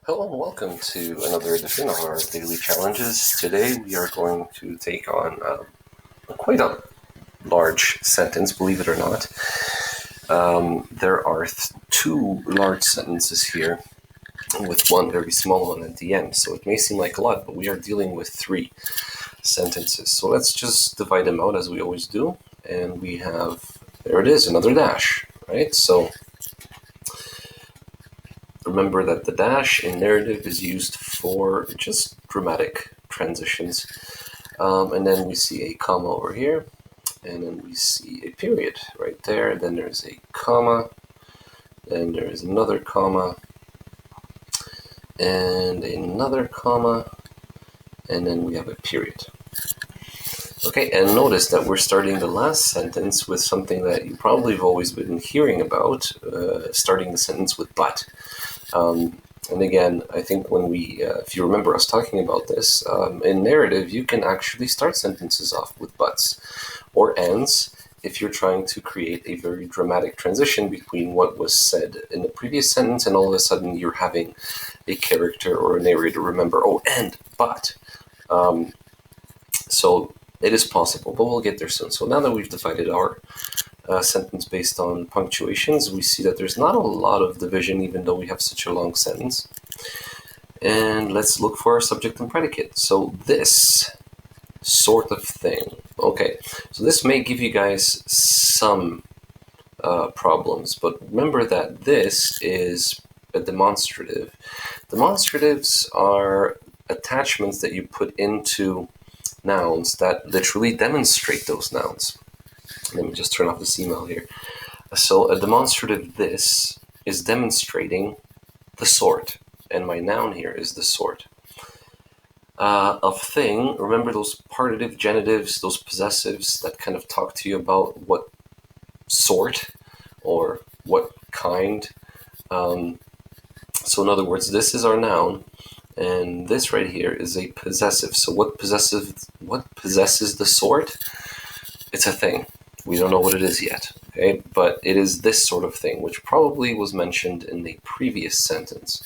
Hello and welcome to another edition of our daily challenges. Today we are going to take on quite a large sentence, believe it or not. There are two large sentences here with one very small one at the end, so it may seem like a lot, but we are dealing with three sentences. So let's just divide them out as we always do, and we have, there it is, another dash, right? So remember that the dash in narrative is used for just dramatic transitions. And then we see a comma over here, and then we see a period right there. Then there's a comma, then there is another comma, and another comma, and then we have a period. Okay, and notice that we're starting the last sentence with something that you probably have always been hearing about, starting the sentence with but. And again, I think when if you remember us talking about this, in narrative, you can actually start sentences off with buts or ands if you're trying to create a very dramatic transition between what was said in the previous sentence and all of a sudden you're having a character or a narrator remember, oh, and, but. So it is possible, but we'll get there soon. So now that we've divided our sentence based on punctuations, we see that there's not a lot of division even though we have such a long sentence. And let's look for our subject and predicate. So this sort of thing. Okay, so this may give you guys some problems, but remember that this is a demonstrative. Demonstratives are attachments that you put into nouns that literally demonstrate those nouns. Let me just turn off this email here. So a demonstrative this is demonstrating the sort, and my noun here is the sort. Of thing, remember those partitive genitives, those possessives that kind of talk to you about what sort or what kind. So in other words, this is our noun, and this right here is a possessive. So what possesses the sort? It's a thing. We don't know what it is yet, okay? But it is this sort of thing, which probably was mentioned in the previous sentence.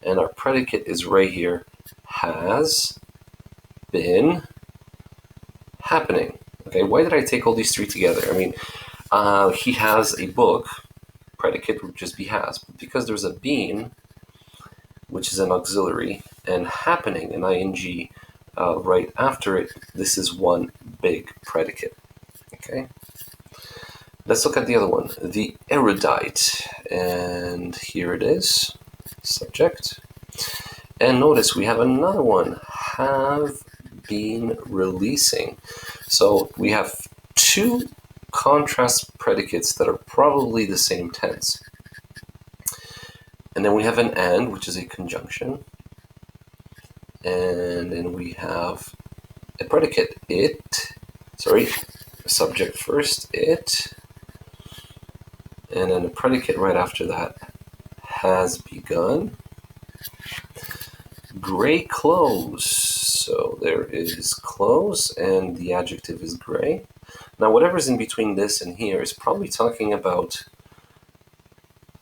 And our predicate is right here, has been happening. Okay, why did I take all these three together? I mean, he has a book, predicate would just be has, but because there's a been, which is an auxiliary, and happening, an ing, right after it, this is one big predicate. Okay, let's look at the other one, the erudite, and here it is, subject. And notice we have another one, have been releasing. So we have two contrast predicates that are probably the same tense. And then we have an and, which is a conjunction. And then we have a predicate, subject first, it. And then a predicate right after that, has begun. Gray clothes. So there is clothes, and the adjective is gray. Now, whatever's in between this and here is probably talking about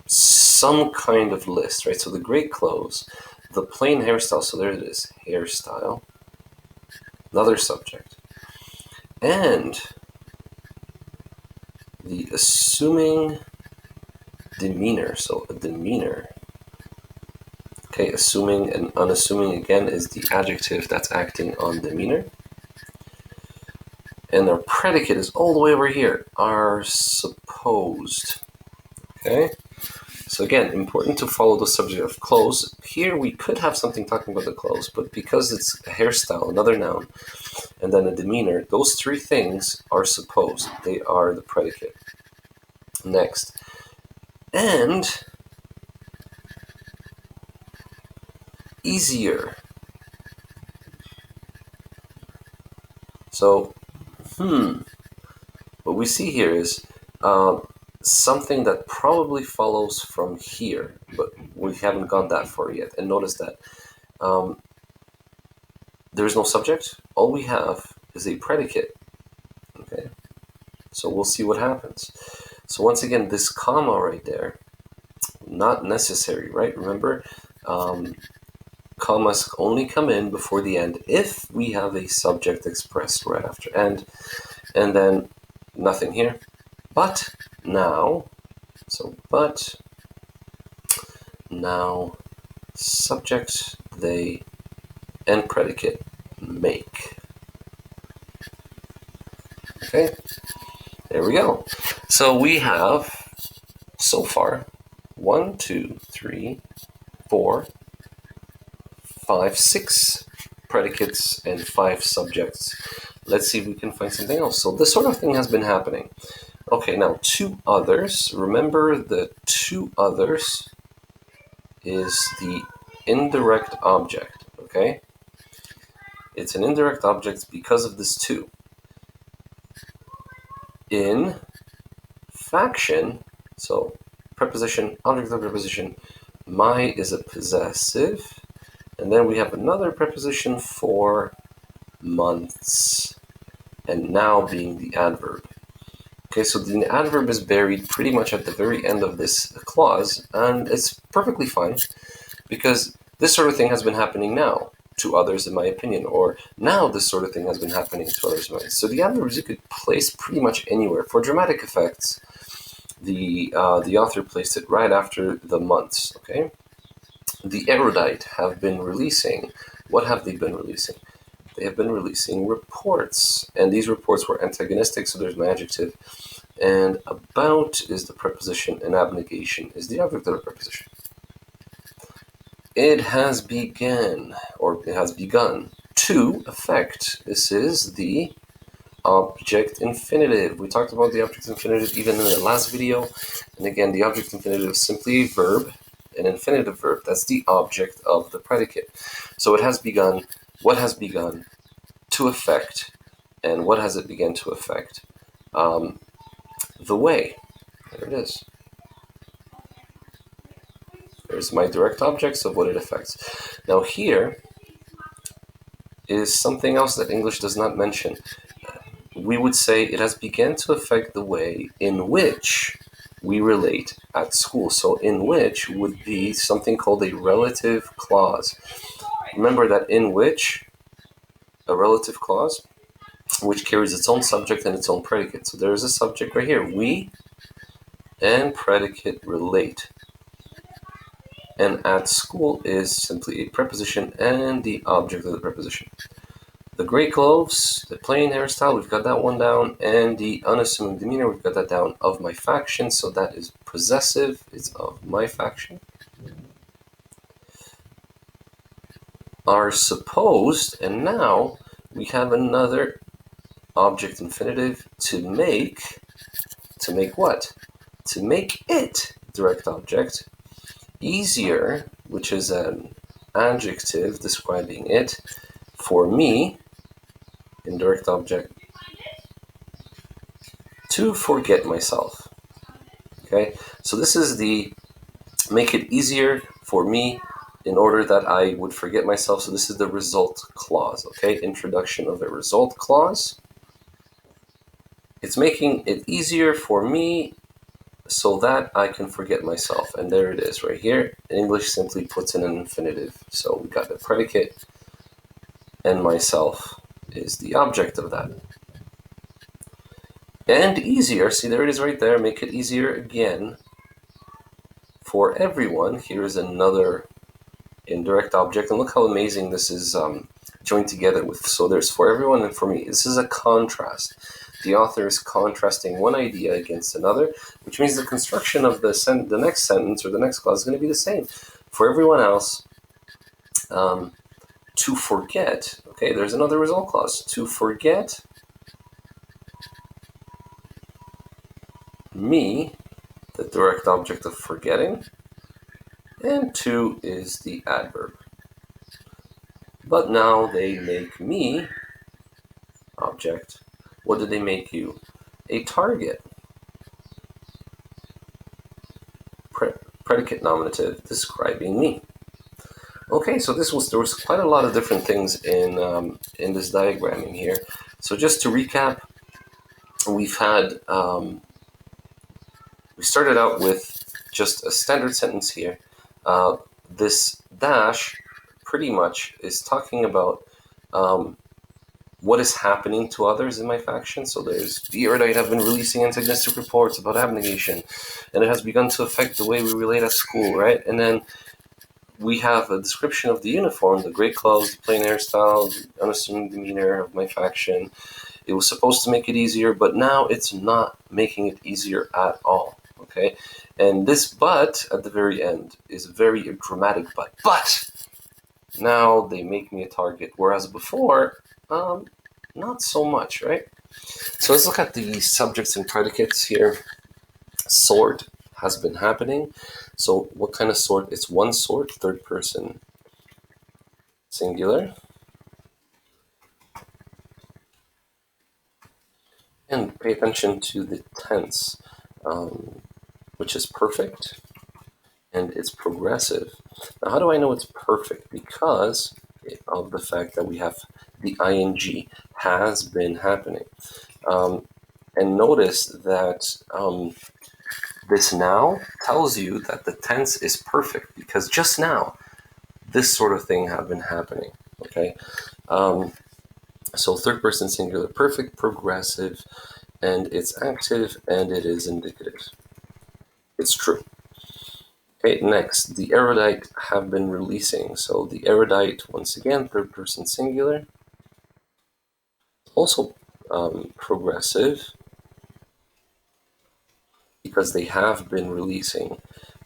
some kind of list, right? So the gray clothes, the plain hairstyle, so there it is, hairstyle, another subject, and the assuming demeanor, so a demeanor. Okay, assuming and unassuming again is the adjective that's acting on demeanor. And our predicate is all the way over here, are supposed. Okay, so again, important to follow the subject of clothes. Here we could have something talking about the clothes, but because it's a hairstyle, another noun, and then a demeanor, those three things are supposed. They are the predicate. Next, and easier. So, what we see here is something that probably follows from here, but we haven't gone that far yet. And notice that there is no subject. All we have is a predicate. Okay, so we'll see what happens. So once again, this comma right there, not necessary, right? Remember, commas only come in before the end if we have a subject expressed right after end, and then nothing here. But now, but now, subject, they, and predicate, make. Okay, there we go. So we have, so far, 1, 2, 3, 4, 5, 6 predicates and 5 subjects. Let's see if we can find something else. So this sort of thing has been happening. Okay, now 2 others. Remember the 2 others is the indirect object, okay? It's an indirect object because of this 2. In faction, so preposition, object of preposition, my is a possessive, and then we have another preposition for months, and now being the adverb. Okay, so the adverb is buried pretty much at the very end of this clause, and it's perfectly fine, because this sort of thing has been happening now to others, in my opinion, or now this sort of thing has been happening to others, in my opinion. So the adverbs you could place pretty much anywhere. For dramatic effects, the author placed it right after the months, okay? The erudite have been releasing. What have they been releasing? They have been releasing reports, and these reports were antagonistic, so there's my adjective. And about is the preposition, and abnegation is the object of the preposition. It has begun, or it has begun to affect. This is the object infinitive. We talked about the object infinitive even in the last video. And again, the object infinitive is simply a verb, an infinitive verb. That's the object of the predicate. So it has begun. What has begun to affect? And what has it begun to affect? The way. There it is. There's my direct objects of what it affects. Now here is something else that English does not mention. We would say it has begun to affect the way in which we relate at school. So in which would be something called a relative clause. Remember that in which, a relative clause, which carries its own subject and its own predicate. So there is a subject right here. We and predicate relate. And at school is simply a preposition and the object of the preposition. The great clothes, the plain hairstyle, we've got that one down, and the unassuming demeanor, we've got that down. Of my faction, so that is possessive, it's of my faction. Are supposed, and now we have another object infinitive to make what? To make it, direct object, easier, which is an adjective describing it, for me, indirect object, to forget myself. Okay, so this is the make it easier for me in order that I would forget myself. So this is the result clause, okay? Introduction of a result clause. It's making it easier for me so that I can forget myself. And there it is right here. English simply puts in an infinitive. So we got the predicate, and myself is the object of that. And easier, see there it is right there, make it easier again for everyone. Here is another indirect object, and look how amazing this is joined together with. So there's for everyone and for me. This is a contrast. The author is contrasting one idea against another, which means the construction of the next sentence or the next clause is going to be the same. For everyone else, to forget, okay, there's another result clause. To forget me, the direct object of forgetting, and to is the adverb. But now they make me, object. What do they make you? A target. Predicate nominative describing me. Okay, so there was quite a lot of different things in this diagramming here. So just to recap, we've had we started out with just a standard sentence here. this dash pretty much is talking about what is happening to others in my faction. So there's the erudite have been releasing antagonistic reports about abnegation, and it has begun to affect the way we relate at school, right? And then we have a description of the uniform, the gray clothes, the plain hairstyle, the unassuming demeanor of my faction. It was supposed to make it easier, but now it's not making it easier at all, okay? And this but at the very end is a very dramatic but. But now they make me a target, whereas before, not so much, right? So let's look at the subjects and predicates here. Sword has been happening. So what kind of sword? It's one sword, third person singular. And pay attention to the tense, which is perfect, and it's progressive. Now, how do I know it's perfect? Because of the fact that we have the ing has been happening. And notice that this now tells you that the tense is perfect, because just now, this sort of thing have been happening, okay? So third person singular, perfect, progressive, and it's active, and it is indicative. It's true. Okay, next, the erudite have been releasing. So the erudite, once again, third person singular, also progressive, because they have been releasing.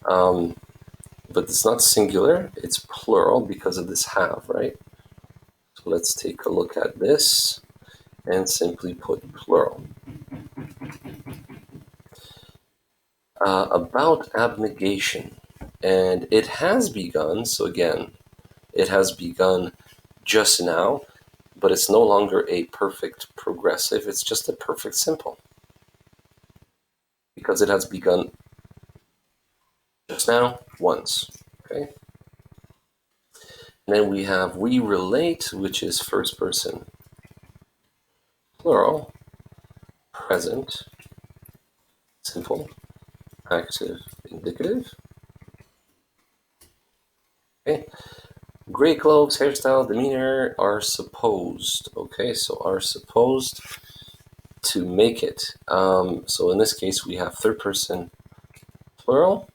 But it's not singular, it's plural because of this have, right? So let's take a look at this and simply put plural. About abnegation, and it has begun, so again, it has begun just now, but it's no longer a perfect progressive, it's just a perfect simple, because it has begun just now, once, okay? And then we have we relate, which is first person plural, present, simple, active, indicative. Okay. Gray clothes, hairstyle, demeanor are supposed. Okay, so are supposed to make it. So in this case, we have third person plural.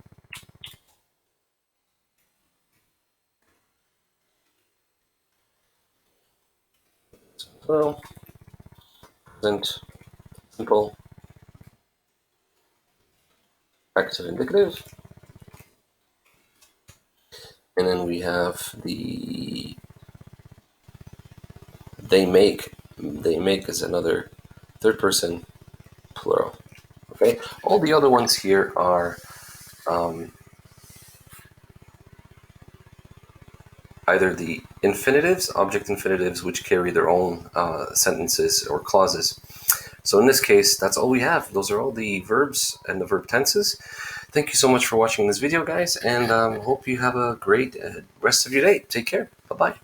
Plural. Present, simple, active, indicative. And then we have the they make. They make is another third person plural. Okay, all the other ones here are either the infinitives, object infinitives, which carry their own sentences or clauses. So in this case, that's all we have. Those are all the verbs and the verb tenses. Thank you so much for watching this video, guys, and hope you have a great rest of your day. Take care. Bye-bye.